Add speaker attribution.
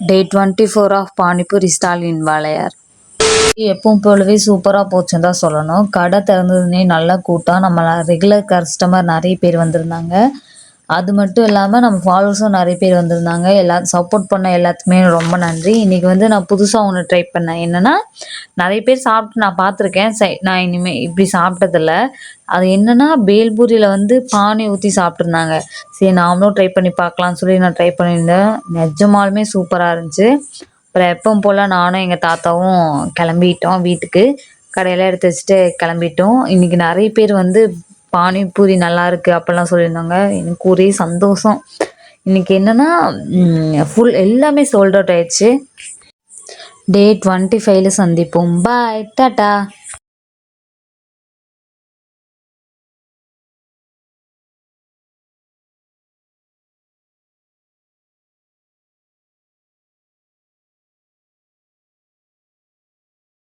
Speaker 1: Day 24 of panipuri stall இன் வாளையார். எப்பவும் போலவே சூப்பராக போச்சுன்னு தான் சொல்லணும். கடை திறந்ததுனே நல்லா கூட்டம். நம்ம ரெகுலர் கஸ்டமர் நிறைய பேர் வந்திருந்தாங்க. அது மட்டும் இல்லாமல் நம்ம ஃபாலோவர்ஸும் நிறைய பேர் வந்திருந்தாங்க. சப்போர்ட் பண்ண எல்லாத்துக்குமே ரொம்ப நன்றி. இன்றைக்கி வந்து நான் புதுசாக ஒன்று ட்ரை பண்ணேன். என்னென்னா, நிறைய பேர் சாப்பிட்டு நான் பார்த்துருக்கேன். நான் இனிமேல் இப்படி சாப்பிட்டதில்ல. அது என்னென்னா, பேல்பூரியில் வந்து பானி ஊற்றி சாப்பிட்ருந்தாங்க. சரி நாமளும் ட்ரை பண்ணி பார்க்கலான்னு சொல்லி நான் ட்ரை பண்ணியிருந்தேன். நிஜமாலுமே சூப்பராக இருந்துச்சு. அப்புறம் எப்பவும் போல் நானும் எங்கள் தாத்தாவும் கிளம்பிட்டோம் வீட்டுக்கு. கடையெல்லாம் எடுத்து வச்சுட்டு கிளம்பிட்டோம். இன்றைக்கி நிறைய பேர் வந்து பானிபூரி நல்லாயிருக்கு அப்படிலாம் சொல்லியிருந்தாங்க. எனக்கு ஒரே சந்தோஷம். இன்றைக்கி என்னென்னா, ஃபுல் எல்லாமே சோல்ட் அவுட் ஆயிடுச்சு. டே 25ல் சந்திப்போம். பாய், டாட்டா.